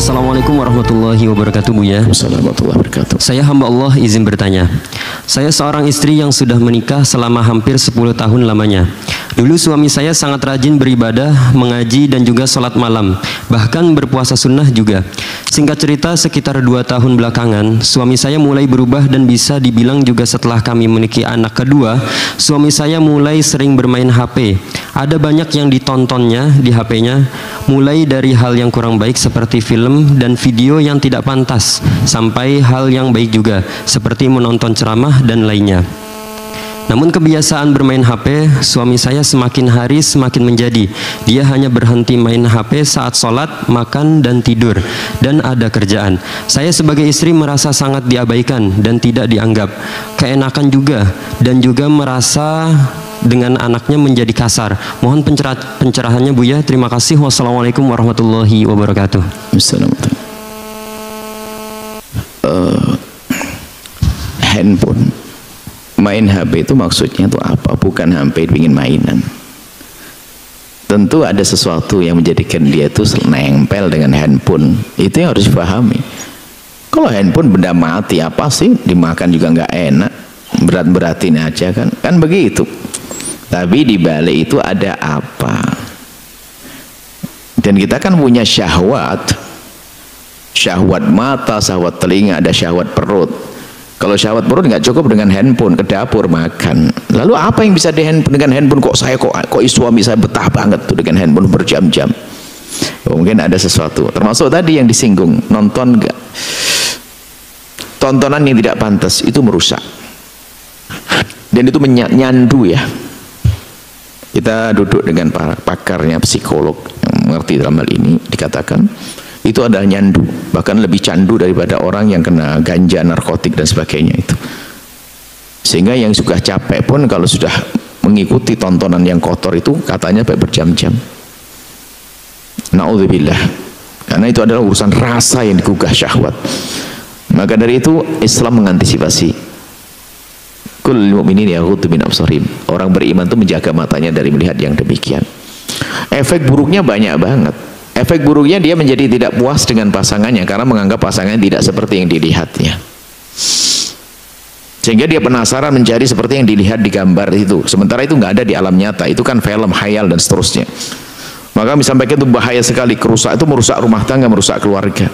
Assalamualaikum warahmatullahi wabarakatuh, Buya. Assalamualaikum warahmatullahi wabarakatuh. Saya hamba Allah izin bertanya. Saya seorang istri yang sudah menikah selama hampir 10 tahun lamanya. Dulu suami saya sangat rajin beribadah, mengaji dan juga sholat malam, bahkan berpuasa sunnah juga. Singkat cerita, sekitar 2 tahun belakangan, suami saya mulai berubah dan bisa dibilang juga setelah kami memiliki anak kedua, suami saya mulai sering bermain HP. Ada banyak yang ditontonnya di HP-nya, mulai dari hal yang kurang baik seperti film dan video yang tidak pantas, sampai hal yang baik juga, seperti menonton ceramah dan lainnya. Namun kebiasaan bermain HP suami saya semakin hari semakin menjadi. Dia hanya berhenti main HP saat sholat, makan, dan tidur, dan ada kerjaan. Saya sebagai istri merasa sangat diabaikan dan tidak dianggap. Keenakan juga, dan juga merasa dengan anaknya menjadi kasar. Mohon pencerahannya, Buya. Terima kasih. Wassalamualaikum warahmatullahi wabarakatuh. Assalamualaikum. Handphone, main HP itu maksudnya itu apa? Bukan HP ingin mainan. Tentu ada sesuatu yang menjadikan dia itu nempel dengan handphone. Itu yang harus dipahami. Kalau handphone benda mati, apa sih? Dimakan juga nggak enak, berat-beratin aja kan begitu. Tapi di balik itu ada apa? Dan kita kan punya syahwat, syahwat mata, syahwat telinga, ada syahwat perut. Kalau syahwat perut nggak cukup dengan handphone, ke dapur makan. Lalu apa yang bisa dengan handphone? Kok suami saya betah banget tuh dengan handphone berjam-jam. Mungkin ada sesuatu. Termasuk tadi yang disinggung, nonton nggak? Tontonan yang tidak pantas itu merusak. Dan itu menyandu ya. Kita duduk dengan para pakarnya, psikolog yang mengerti dalam hal ini, dikatakan itu adalah nyandu, bahkan lebih candu daripada orang yang kena ganja, narkotik dan sebagainya itu. Sehingga yang sudah capek pun kalau sudah mengikuti tontonan yang kotor itu katanya sampai berjam-jam. Na'udzubillah. Karena itu adalah urusan rasa yang digugah syahwat. Maka dari itu Islam mengantisipasi. Kullul mu'minin yaghuddu min absarihim. Orang beriman itu menjaga matanya dari melihat yang demikian. Efek buruknya banyak banget. Efek buruknya dia menjadi tidak puas dengan pasangannya karena menganggap pasangannya tidak seperti yang dilihatnya. Sehingga dia penasaran mencari seperti yang dilihat di gambar itu. Sementara itu nggak ada di alam nyata. Itu kan film, khayal dan seterusnya. Maka disampaikan itu bahaya sekali. Kerusak itu merusak rumah tangga, merusak keluarga.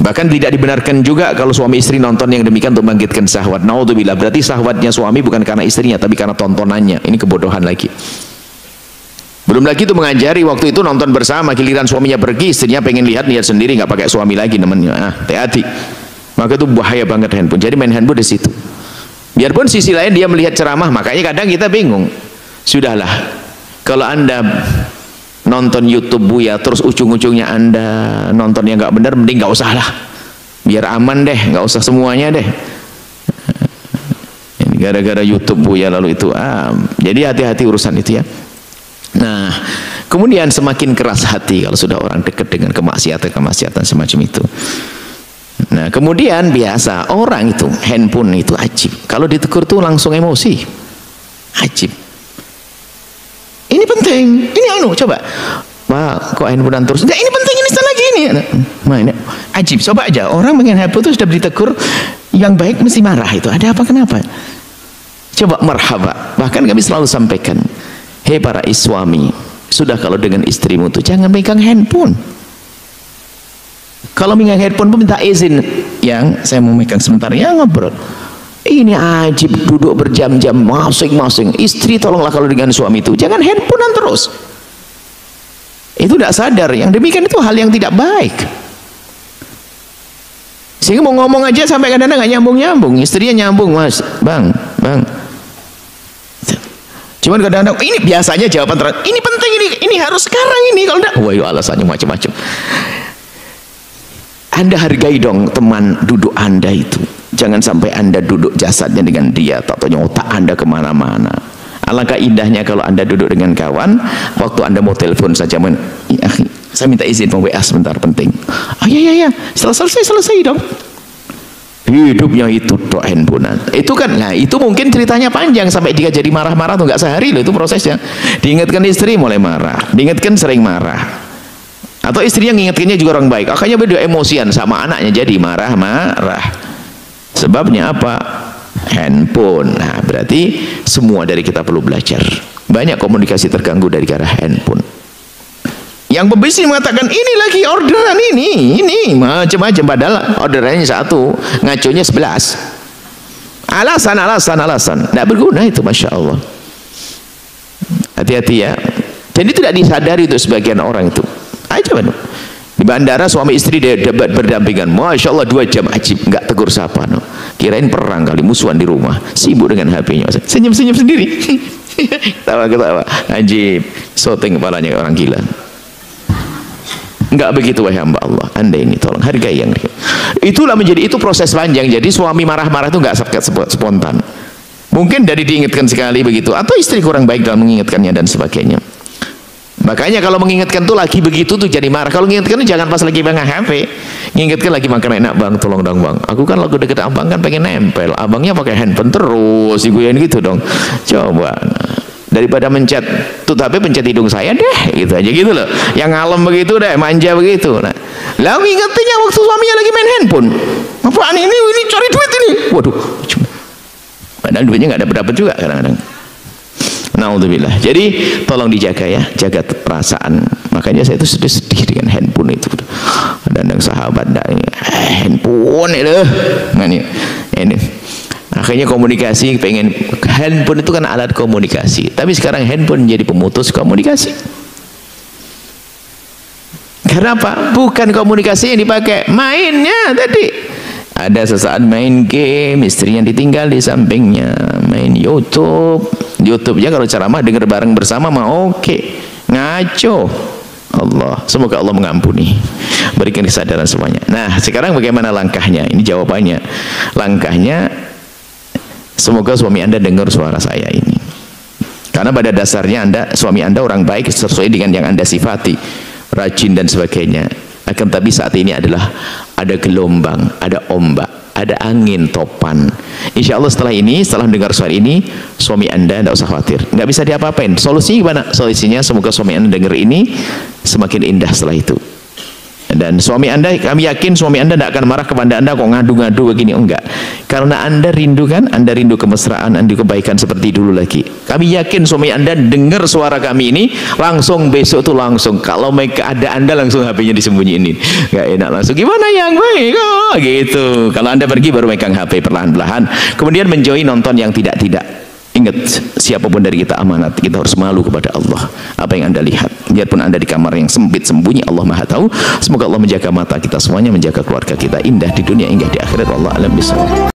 Bahkan tidak dibenarkan juga kalau suami istri nonton yang demikian untuk membangkitkan syahwat. Naudzubillah, berarti syahwatnya suami bukan karena istrinya tapi karena tontonannya. Ini kebodohan lagi. Belum lagi itu mengajari waktu itu nonton bersama, giliran suaminya pergi, istrinya pengen lihat sendiri, nggak pakai suami lagi namanya. Hati-hati. Maka itu bahaya banget handphone. Jadi main handphone di situ. Biarpun sisi lain dia melihat ceramah, makanya kadang kita bingung. Sudahlah. Kalau Anda nonton YouTube Buya terus ujung-ujungnya Anda nonton yang nggak benar, mending nggak usah lah, biar aman deh, nggak usah semuanya deh. Ini gara-gara YouTube Buya lalu itu jadi hati-hati urusan itu ya. Nah kemudian semakin keras hati kalau sudah orang dekat dengan kemaksiatan semacam itu. Nah kemudian biasa orang itu handphone itu ajib, kalau ditegur tuh langsung emosi, ajib. Ini penting, ini coba Pak, kok handphone terus? Enggak, ini penting, ini lagi ini. Nah, ini ajib, coba aja orang dengan handphone itu sudah ditegur, yang baik mesti marah itu. Ada apa, kenapa? Coba marhaba. Bahkan kami selalu sampaikan, hei para suami, sudah kalau dengan istrimu tuh jangan megang handphone. Kalau megang handphone pun minta izin, yang saya mau megang sebentar ya, ngobrol. Ini ajib, duduk berjam-jam masing-masing. Istri tolonglah kalau dengan suami itu jangan handphonean terus. Itu tidak sadar, yang demikian itu hal yang tidak baik. Sehingga mau ngomong aja sampai kadang-kadang nggak nyambung-nyambung. Istrinya nyambung, mas, bang. Cuman kadang-kadang ini biasanya jawaban terakhir, ini penting, ini harus sekarang ini, kalau enggak, wah alasannya macam-macam. Anda hargai dong teman duduk Anda itu. Jangan sampai Anda duduk jasadnya dengan dia, tatanya otak Anda kemana-mana. Alangkah indahnya kalau Anda duduk dengan kawan, waktu Anda mau telepon saja, saya minta izin mau WA sebentar, penting. Ya, selesai dong. Hidupnya itu doa handphone. Itu kan, nah itu mungkin ceritanya panjang sampai dia jadi marah-marah tuh nggak sehari loh itu prosesnya. Diingatkan istri mulai marah, diingatkan sering marah. Atau istrinya ngingetinnya juga orang baik, akhirnya beda emosian sama anaknya, jadi marah-marah. Sebabnya apa? Handphone. Nah, berarti semua dari kita perlu belajar. Banyak komunikasi terganggu dari arah handphone. Yang pembisnis mengatakan ini lagi orderan ini macam-macam, padahal orderannya 1, ngaconya 11. Alasan. Tidak berguna itu, masya Allah. Hati-hati ya. Jadi tidak disadari untuk sebagian orang itu. Aja benar. Di bandara suami istri debat berdampingan, masya Allah 2 jam ajib, nggak tegur sapa. No. Kirain perang kali, musuhan di rumah, sibuk dengan HP-nya, senyum-senyum sendiri. Ketawa-ketawa, ajib, syuting kepalanya orang gila. Enggak begitu wahai hamba Allah. Anda ini tolong hargai yang itulah menjadi itu proses panjang. Jadi suami marah-marah itu enggak spontan. Mungkin dari diingatkan sekali begitu, atau istri kurang baik dalam mengingatkannya dan sebagainya. Makanya kalau mengingatkan tuh lagi begitu tuh jadi marah. Kalau mengingatkan itu jangan pas lagi pegang HP. Mengingatkan lagi makan enak bang, tolong dong bang. Aku kan lagu deket abang kan pengen nempel. Abangnya pakai handphone terus, diguyain gitu dong. Coba. Daripada mencet tut HP, pencet hidung saya deh, gitu aja gitu loh. Yang ngalem begitu deh, manja begitu. Nah, lalu ingetnya waktu suaminya lagi main handphone. Apaan ini cari duit ini. Waduh, padahal duitnya nggak dapat juga kadang-kadang. Naudzubillah. Jadi tolong dijaga ya, jaga perasaan. Makanya saya itu sedih dengan handphone itu. Dan sahabat handphone itu, ini. Akhirnya komunikasi, pengen handphone itu kan alat komunikasi, tapi sekarang handphone menjadi pemutus komunikasi. Karena apa? Bukan komunikasi yang dipakai, mainnya tadi. Ada sesaat main game, istrinya ditinggal di sampingnya, main YouTube-nya kalau ceramah dengar bareng bersama mah oke. Ngaco. Allah, semoga Allah mengampuni, berikan kesadaran semuanya. Nah, sekarang bagaimana langkahnya? Ini jawabannya. Langkahnya, semoga suami Anda dengar suara saya ini. Karena pada dasarnya suami Anda orang baik sesuai dengan yang Anda sifati, rajin dan sebagainya. Akan tapi saat ini adalah ada gelombang, ada ombak, ada angin topan. Insya Allah setelah mendengar suara ini, suami Anda tidak usah khawatir, nggak bisa diapa-apain. Solusinya gimana? Solusinya semoga suami Anda dengar ini semakin indah setelah itu. Dan suami Anda, kami yakin suami Anda tidak akan marah kepada Anda kok ngadu-ngadu begini, enggak. Karena Anda rindu kan, Anda rindu kemesraan, Anda kebaikan seperti dulu lagi. Kami yakin suami Anda dengar suara kami ini, langsung besok tuh langsung, kalau mereka ada Anda langsung HP-nya disembunyiin. Enggak enak langsung, gimana yang baik? Oh, gitu. Kalau Anda pergi baru megang HP perlahan-lahan. Kemudian menjauhi nonton yang tidak-tidak. Ingat, siapapun dari kita amanat, kita harus malu kepada Allah. Apa yang Anda lihat, biarpun Anda di kamar yang sempit sembunyi, Allah Maha tahu. Semoga Allah menjaga mata kita semuanya, menjaga keluarga kita indah di dunia, indah di akhirat. Wallahu a'lam bishawab.